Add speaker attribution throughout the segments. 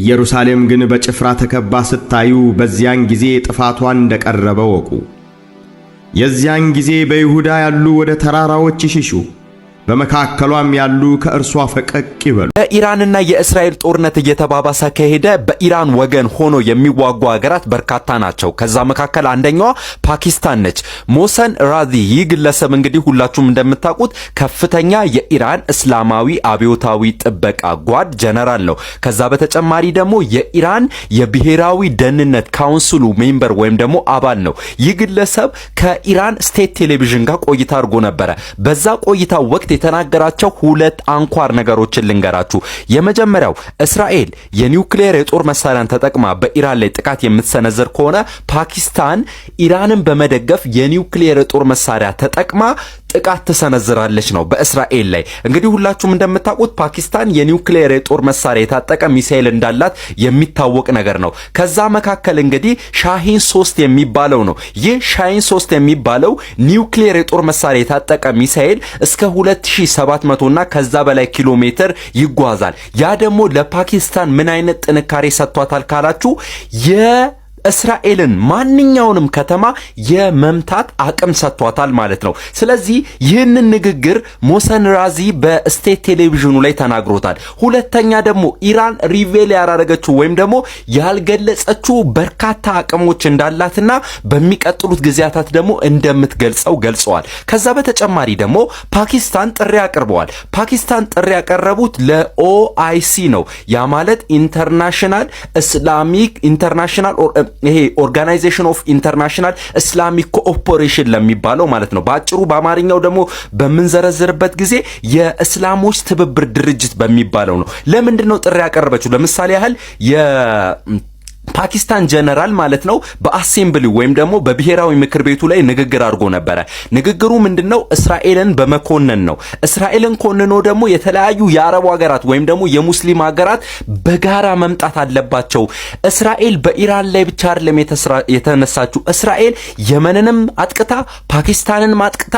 Speaker 1: ኢየሩሳሌም ግን በጭፍራ ተከባ ስታዩ በዚያን ጊዜ ጥፋቷን እንደቀረበ ወቁ። የዚያን ጊዜ በይሁዳ ያሉ ወደ ተራራዎች ይሽሹ፣ በመካከሏም ያሉ ከእርሷ ፈቀቅ ይበሉ።
Speaker 2: የኢራንና የእስራኤል ጦርነት እየተባባሰ ከሄደ በኢራን ወገን ሆኖ የሚዋጉ ሀገራት በርካታ ናቸው። ከዛ መካከል አንደኛዋ ፓኪስታን ነች። ሞሰን ራዚ ይህ ግለሰብ እንግዲህ ሁላችሁም እንደምታውቁት ከፍተኛ የኢራን እስላማዊ አብዮታዊ ጥበቃ ጓድ ጀነራል ነው። ከዛ በተጨማሪ ደግሞ የኢራን የብሔራዊ ደህንነት ካውንስሉ ሜምበር ወይም ደግሞ አባል ነው። ይህ ግለሰብ ከኢራን ስቴት ቴሌቪዥን ጋር ቆይታ አድርጎ ነበረ። በዛ ቆይታ ወቅት የተናገራቸው ሁለት አንኳር ነገሮችን ልንገራችሁ። የመጀመሪያው እስራኤል የኒውክሌር የጦር መሳሪያን ተጠቅማ በኢራን ላይ ጥቃት የምትሰነዝር ከሆነ ፓኪስታን ኢራንን በመደገፍ የኒውክሌር የጦር መሳሪያ ተጠቅማ ጥቃት ትሰነዝራለች ነው በእስራኤል ላይ። እንግዲህ ሁላችሁም እንደምታውቁት ፓኪስታን የኒውክሌር የጦር መሳሪያ የታጠቀ ሚሳኤል እንዳላት የሚታወቅ ነገር ነው። ከዛ መካከል እንግዲህ ሻሂን 3 የሚባለው ነው። ይህ ሻሂን 3 የሚባለው ኒውክሌር የጦር መሳሪያ የታጠቀ ሚሳኤል እስከ 2700 እና ከዛ በላይ ኪሎ ሜትር ይጓዛል። ያ ደግሞ ለፓኪስታን ምን አይነት ጥንካሬ ሰጥቷታል ካላችሁ እስራኤልን ማንኛውንም ከተማ የመምታት አቅም ሰጥቷታል ማለት ነው። ስለዚህ ይህንን ንግግር ሞሰን ራዚ በስቴት ቴሌቪዥኑ ላይ ተናግሮታል። ሁለተኛ ደግሞ ኢራን ሪቬል ያላረገችው ወይም ደግሞ ያልገለጸችው በርካታ አቅሞች እንዳላትና በሚቀጥሉት ጊዜያታት ደግሞ እንደምትገልጸው ገልጸዋል። ከዛ በተጨማሪ ደግሞ ፓኪስታን ጥሪ አቅርበዋል። ፓኪስታን ጥሪ ያቀረቡት ለኦአይሲ ነው። ያ ማለት ኢንተርናሽናል ይሄ ኦርጋናይዜሽን ኦፍ ኢንተርናሽናል ኢስላሚክ ኮኦፐሬሽን ለሚባለው ማለት ነው። በአጭሩ በአማርኛው ደግሞ በምንዘረዝርበት ጊዜ የእስላሞች ትብብር ድርጅት በሚባለው ነው። ለምንድን ነው ጥሪ ያቀረበችው? ለምሳሌ ያህል ፓኪስታን ጀነራል ማለት ነው በአሴምብሊ ወይም ደግሞ በብሔራዊ ምክር ቤቱ ላይ ንግግር አድርጎ ነበረ። ንግግሩ ምንድነው? እስራኤልን በመኮነን ነው። እስራኤልን ኮንኖ ደግሞ የተለያዩ የአረብ ሀገራት ወይም ደግሞ የሙስሊም ሀገራት በጋራ መምጣት አለባቸው። እስራኤል በኢራን ላይ ብቻ አይደለም የተነሳችው። እስራኤል የመንንም አጥቅታ ፓኪስታንን ማጥቅታ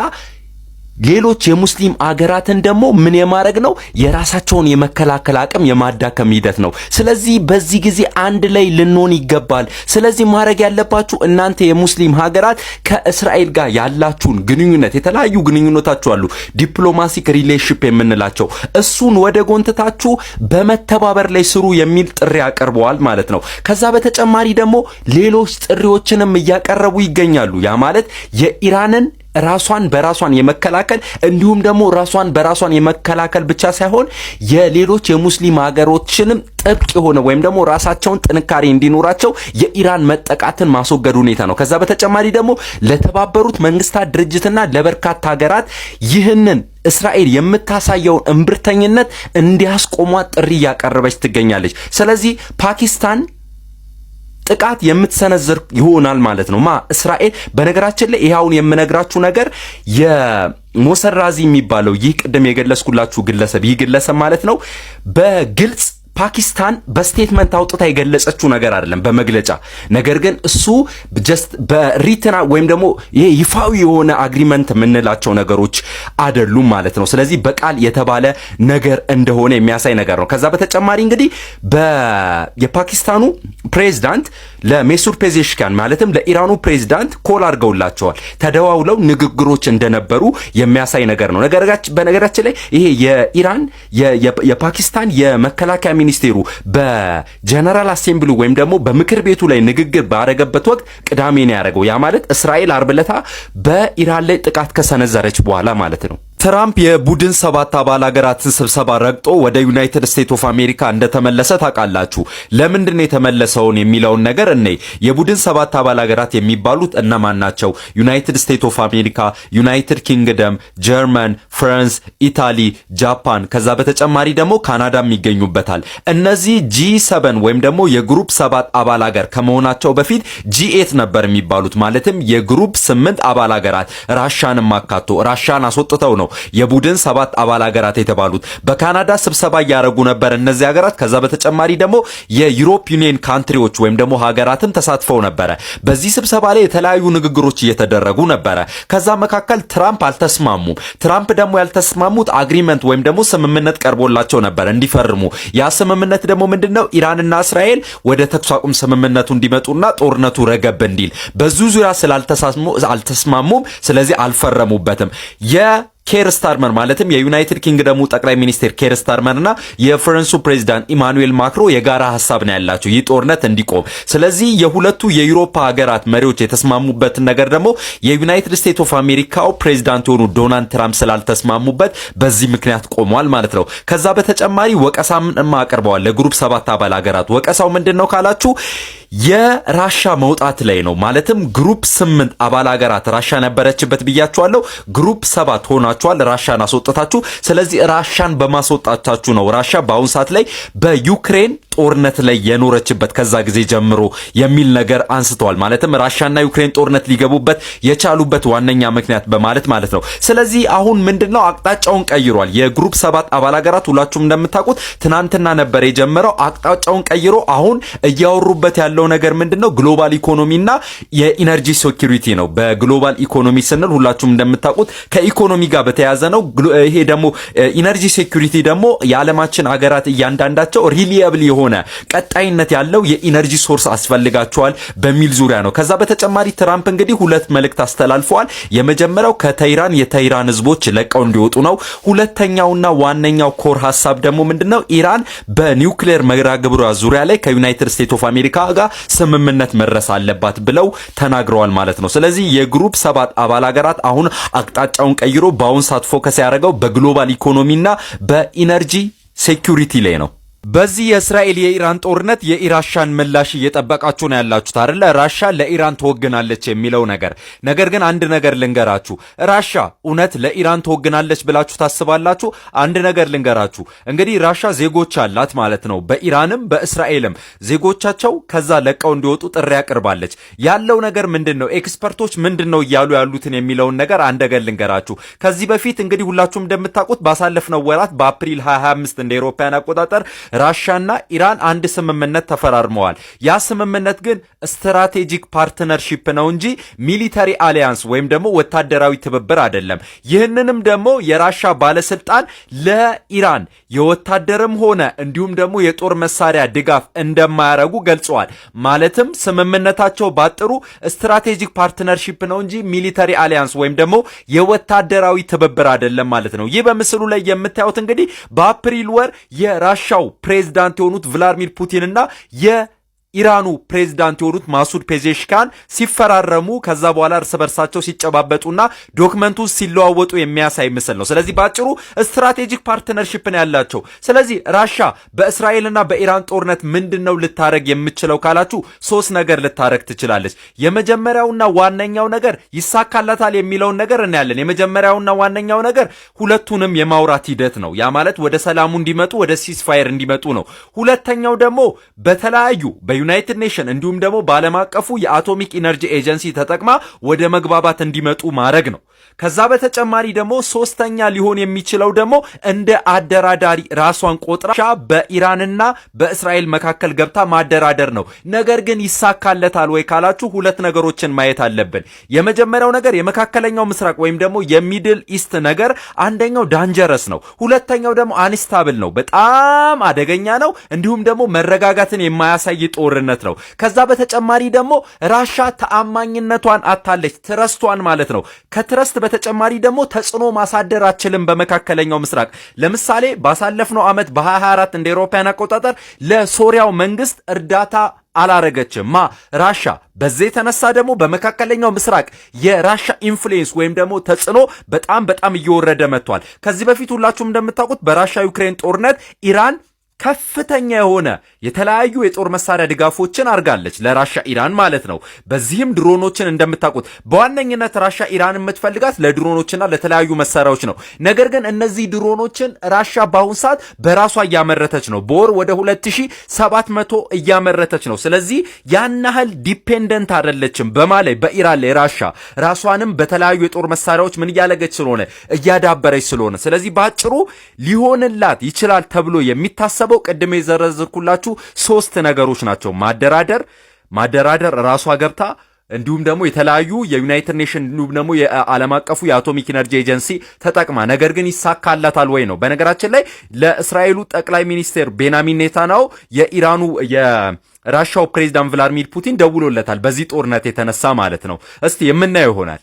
Speaker 2: ሌሎች የሙስሊም አገራትን ደግሞ ምን የማድረግ ነው? የራሳቸውን የመከላከል አቅም የማዳከም ሂደት ነው። ስለዚህ በዚህ ጊዜ አንድ ላይ ልንሆን ይገባል። ስለዚህ ማድረግ ያለባችሁ እናንተ የሙስሊም ሀገራት ከእስራኤል ጋር ያላችሁን ግንኙነት፣ የተለያዩ ግንኙነታችሁ አሉ፣ ዲፕሎማቲክ ሪሌሽንሺፕ የምንላቸው፣ እሱን ወደ ጎንትታችሁ በመተባበር ላይ ስሩ የሚል ጥሪ ያቀርበዋል ማለት ነው። ከዛ በተጨማሪ ደግሞ ሌሎች ጥሪዎችንም እያቀረቡ ይገኛሉ። ያ ማለት የኢራንን ራሷን በራሷን የመከላከል እንዲሁም ደግሞ ራሷን በራሷን የመከላከል ብቻ ሳይሆን የሌሎች የሙስሊም ሀገሮችንም ጥብቅ የሆነ ወይም ደግሞ ራሳቸውን ጥንካሬ እንዲኖራቸው የኢራን መጠቃትን ማስወገድ ሁኔታ ነው። ከዛ በተጨማሪ ደግሞ ለተባበሩት መንግስታት ድርጅትና ለበርካታ ሀገራት ይህንን እስራኤል የምታሳየውን እምብርተኝነት እንዲያስቆሟት ጥሪ እያቀረበች ትገኛለች። ስለዚህ ፓኪስታን ጥቃት የምትሰነዝር ይሆናል ማለት ነው። እስራኤል በነገራችን ላይ ይሄውን የምነግራችሁ ነገር የሞሰን ራዚ የሚባለው ይህ ቅድም የገለጽኩላችሁ ግለሰብ ይህ ግለሰብ ማለት ነው በግልጽ ፓኪስታን በስቴትመንት አውጥታ የገለጸችው ነገር አይደለም በመግለጫ። ነገር ግን እሱ ጀስት በሪትና ወይም ደግሞ ይሄ ይፋዊ የሆነ አግሪመንት የምንላቸው ነገሮች አይደሉም ማለት ነው። ስለዚህ በቃል የተባለ ነገር እንደሆነ የሚያሳይ ነገር ነው። ከዛ በተጨማሪ እንግዲህ የፓኪስታኑ ፕሬዝዳንት ለሜሱድ ፔዜሽኪያን ማለትም ለኢራኑ ፕሬዝዳንት ኮል አድርገውላቸዋል። ተደዋውለው ንግግሮች እንደነበሩ የሚያሳይ ነገር ነው። በነገራችን ላይ ይሄ የኢራን የፓኪስታን የመከላከያ ሚኒስቴሩ በጀነራል አሴምብሊ ወይም ደግሞ በምክር ቤቱ ላይ ንግግር ባረገበት ወቅት ቅዳሜ ነው ያደረገው። ያ ማለት እስራኤል አርብ ዕለት በኢራን ላይ ጥቃት ከሰነዘረች በኋላ ማለት ነው። ትራምፕ የቡድን 7 አባል ሀገራትን ስብሰባ ረግጦ ወደ ዩናይትድ ስቴትስ ኦፍ አሜሪካ እንደተመለሰ ታውቃላችሁ። ለምንድን ነው የተመለሰውን የሚለውን ነገር እነይ። የቡድን 7 አባል ሀገራት የሚባሉት እነማን ናቸው? ዩናይትድ ስቴትስ ኦፍ አሜሪካ፣ ዩናይትድ ኪንግደም፣ ጀርመን፣ ፍራንስ፣ ኢታሊ፣ ጃፓን ከዛ በተጨማሪ ደግሞ ካናዳም ይገኙበታል። እነዚህ G7 ወይም ደግሞ የግሩፕ 7 አባል ሀገር ከመሆናቸው በፊት G8 ነበር የሚባሉት። ማለትም የግሩፕ 8 አባል ሀገራት ራሻንም አካቶ ራሻን አስወጥተው ነው ነው የቡድን 7 አባል ሀገራት የተባሉት። በካናዳ ስብሰባ እያደረጉ ነበር እነዚህ ሀገራት። ከዛ በተጨማሪ ደግሞ የዩሮፕ ዩኒየን ካንትሪዎች ወይም ደግሞ ሀገራትም ተሳትፈው ነበረ። በዚህ ስብሰባ ላይ የተለያዩ ንግግሮች እየተደረጉ ነበረ። ከዛ መካከል ትራምፕ አልተስማሙም። ትራምፕ ደግሞ ያልተስማሙት አግሪመንት ወይም ደግሞ ስምምነት ቀርቦላቸው ነበር እንዲፈርሙ። ያ ስምምነት ደግሞ ምንድነው? ኢራንና እስራኤል ወደ ተኩስ አቁም ስምምነቱ እንዲመጡና ጦርነቱ ረገብ እንዲል። በዙ ዙሪያ አልተስማሙም። ስለዚህ አልፈረሙበትም። ኬር ስታርመር ማለትም የዩናይትድ ኪንግደሙ ጠቅላይ ሚኒስትር ኬር ስታርመር እና የፈረንሱ ፕሬዝዳንት ኢማኑኤል ማክሮ የጋራ ሐሳብ ነው ያላቸው ይህ ጦርነት እንዲቆም። ስለዚህ የሁለቱ የዩሮፓ ሀገራት መሪዎች የተስማሙበትን ነገር ደግሞ የዩናይትድ ስቴትስ ኦፍ አሜሪካው ፕሬዝዳንት የሆኑ ዶናልድ ትራምፕ ስላልተስማሙበት በዚህ ምክንያት ቆሟል ማለት ነው። ከዛ በተጨማሪ ወቀሳም አቅርበዋል ለግሩፕ 7 አባል ሀገራት። ወቀሳው ምንድነው ካላችሁ የራሻ መውጣት ላይ ነው። ማለትም ግሩፕ 8 አባል ሀገራት ራሻ ነበረችበት ብያችኋለሁ። ግሩፕ 7 ሆናችኋል፣ ራሻን አስወጣታችሁ። ስለዚህ ራሻን በማስወጣታችሁ ነው ራሻ በአሁን ሰዓት ላይ በዩክሬን ጦርነት ላይ የኖረችበት ከዛ ጊዜ ጀምሮ የሚል ነገር አንስተዋል። ማለትም ራሻና ዩክሬን ጦርነት ሊገቡበት የቻሉበት ዋነኛ ምክንያት በማለት ማለት ነው። ስለዚህ አሁን ምንድነው አቅጣጫውን ቀይሯል። የግሩፕ 7 አባል ሀገራት ሁላችሁም እንደምታውቁት ትናንትና ነበር የጀመረው። አቅጣጫውን ቀይሮ አሁን እያወሩበት ያለው ነገር ምንድነው? ግሎባል ኢኮኖሚና የኢነርጂ ሴኩሪቲ ነው። በግሎባል ኢኮኖሚ ስንል ሁላችሁም እንደምታውቁት ከኢኮኖሚ ጋር በተያያዘ ነው። ይሄ ደግሞ ኢነርጂ ሴኩሪቲ ደግሞ የዓለማችን ሀገራት እያንዳንዳቸው ሪሊየብል የሆነ ቀጣይነት ያለው የኢነርጂ ሶርስ አስፈልጋቸዋል በሚል ዙሪያ ነው። ከዛ በተጨማሪ ትራምፕ እንግዲህ 2 መልእክት አስተላልፈዋል። የመጀመሪያው የኢራን ህዝቦች ለቀው እንዲወጡ ነው። ሁለተኛውና ዋነኛው ኮር ሐሳብ ደግሞ ምንድነው? ኢራን በኒውክሌር መርሃ ግብሯ ዙሪያ ላይ ከዩናይትድ ስቴትስ ኦፍ አሜሪካ ጋር ስምምነት መድረስ አለባት ብለው ተናግረዋል ማለት ነው። ስለዚህ የግሩፕ 7 አባል ሀገራት አሁን አቅጣጫውን ቀይሮ በአሁን ሰዓት ፎከስ ያደረገው በግሎባል ኢኮኖሚና በኢነርጂ ሴኩሪቲ ላይ ነው። በዚህ የእስራኤል የኢራን ጦርነት የኢራሻን ምላሽ እየጠበቃችሁ ነው ያላችሁት አይደል? ራሻ ለኢራን ትወግናለች የሚለው ነገር ግን አንድ ነገር ልንገራችሁ። ራሻ እውነት ለኢራን ትወግናለች ብላችሁ ታስባላችሁ? አንድ ነገር ልንገራችሁ። እንግዲህ ራሻ ዜጎች አላት ማለት ነው። በኢራንም በእስራኤልም ዜጎቻቸው ከዛ ለቀው እንዲወጡ ጥሪ አቅርባለች። ያለው ነገር ምንድነው? ኤክስፐርቶች ምንድነው እያሉ ያሉትን የሚለውን ነገር አንድ ነገር ልንገራችሁ። ከዚህ በፊት እንግዲህ ሁላችሁም እንደምታውቁት ባሳለፍነው ወራት በአፕሪል 25 እንደ አውሮፓውያን አቆጣጠር ራሻና ኢራን አንድ ስምምነት ተፈራርመዋል። ያ ስምምነት ግን ስትራቴጂክ ፓርትነርሺፕ ነው እንጂ ሚሊተሪ አሊያንስ ወይም ደግሞ ወታደራዊ ትብብር አይደለም። ይህንንም ደግሞ የራሻ ባለስልጣን ለኢራን የወታደርም ሆነ እንዲሁም ደግሞ የጦር መሳሪያ ድጋፍ እንደማያረጉ ገልጸዋል። ማለትም ስምምነታቸው ባጥሩ ስትራቴጂክ ፓርትነርሺፕ ነው እንጂ ሚሊተሪ አሊያንስ ወይም ደግሞ የወታደራዊ ትብብር አይደለም ማለት ነው። ይህ በምስሉ ላይ የምታዩት እንግዲህ በአፕሪል ወር የራሻው ፕሬዝዳንት የሆኑት ቭላድሚር ፑቲንና ኢራኑ ፕሬዝዳንት የሆኑት ማሱድ ፔዜሽካን ሲፈራረሙ ከዛ በኋላ እርስ በርሳቸው ሲጨባበጡና ዶክመንቱ ሲለዋወጡ የሚያሳይ ምስል ነው። ስለዚህ ባጭሩ ስትራቴጂክ ፓርትነርሺፕ ነው ያላቸው። ስለዚህ ራሻ በእስራኤልና በኢራን ጦርነት ምንድነው ልታረግ የምትችለው ካላችሁ 3 ነገር ልታረግ ትችላለች። የመጀመሪያውና ዋነኛው ነገር ይሳካላታል የሚለውን ነገር እናያለን። የመጀመሪያውና ዋነኛው ነገር ሁለቱንም የማውራት ሂደት ነው። ያ ማለት ወደ ሰላሙ እንዲመጡ ወደ ሲስፋየር እንዲመጡ ነው። ሁለተኛው ደግሞ በተለያዩ ዩናይትድ ኔሽን እንዲሁም ደግሞ በዓለም አቀፉ የአቶሚክ ኢነርጂ ኤጀንሲ ተጠቅማ ወደ መግባባት እንዲመጡ ማድረግ ነው። ከዛ በተጨማሪ ደግሞ ሶስተኛ ሊሆን የሚችለው ደግሞ እንደ አደራዳሪ ራሷን ቆጥራ በኢራንና በእስራኤል መካከል ገብታ ማደራደር ነው። ነገር ግን ይሳካለታል ወይ ካላችሁ 2 ነገሮችን ማየት አለብን። የመጀመሪያው ነገር የመካከለኛው ምስራቅ ወይም ደግሞ የሚድል ኢስት ነገር አንደኛው ዳንጀረስ ነው፣ ሁለተኛው ደግሞ አንስታብል ነው፣ በጣም አደገኛ ነው። እንዲሁም ደግሞ መረጋጋትን የማያሳይ ጦርነት ነው። ከዛ በተጨማሪ ደግሞ ራሻ ተአማኝነቷን አታለች፣ ትረስቷን ማለት ነው። ከትረስት በተጨማሪ ደግሞ ተጽዕኖ ማሳደር አችልም በመካከለኛው ምስራቅ። ለምሳሌ ባሳለፍነው ዓመት በ2024 እንደ አውሮፓውያን አቆጣጠር ለሶሪያው መንግስት እርዳታ አላረገችም ራሻ። በዚህ የተነሳ ደግሞ በመካከለኛው ምስራቅ የራሻ ኢንፍሉዌንስ ወይም ደግሞ ተጽዕኖ በጣም እየወረደ መጥቷል። ከዚህ በፊት ሁላችሁም እንደምታውቁት በራሻ ዩክሬን ጦርነት ኢራን ከፍተኛ የሆነ የተለያዩ የጦር መሳሪያ ድጋፎችን አርጋለች ለራሻ ኢራን ማለት ነው። በዚህም ድሮኖችን እንደምታውቁት በዋነኝነት ራሻ ኢራን የምትፈልጋት ለድሮኖችና ለተለያዩ መሳሪያዎች ነው። ነገር ግን እነዚህ ድሮኖችን ራሻ በአሁን ሰዓት በራሷ እያመረተች ነው። በወር ወደ 2700 እያመረተች ነው። ስለዚህ ያን ያህል ዲፔንደንት አይደለችም በማለት በኢራን ላይ ራሻ ራሷንም በተለያዩ የጦር መሳሪያዎች ምን እያለገች ስለሆነ እያዳበረች ስለሆነ ስለዚህ ባጭሩ ሊሆንላት ይችላል ተብሎ የሚታሰብ ቅድም የዘረዝርኩላችሁ 3 ነገሮች ናቸው። ማደራደር ራሷ ገብታ እንዲሁም ደግሞ የተለያዩ የዩናይትድ ኔሽን እንዲሁም ደግሞ የዓለም አቀፉ የአቶሚክ ኢነርጂ ኤጀንሲ ተጠቅማ ነገር ግን ይሳካላታል ወይ ነው። በነገራችን ላይ ለእስራኤሉ ጠቅላይ ሚኒስትር ቤንያሚን ኔታንያሁ የኢራኑ የራሻው ፕሬዝዳንት ቭላድሚር ፑቲን ደውሎለታል በዚህ ጦርነት የተነሳ ማለት ነው። እስቲ የምናየው ይሆናል።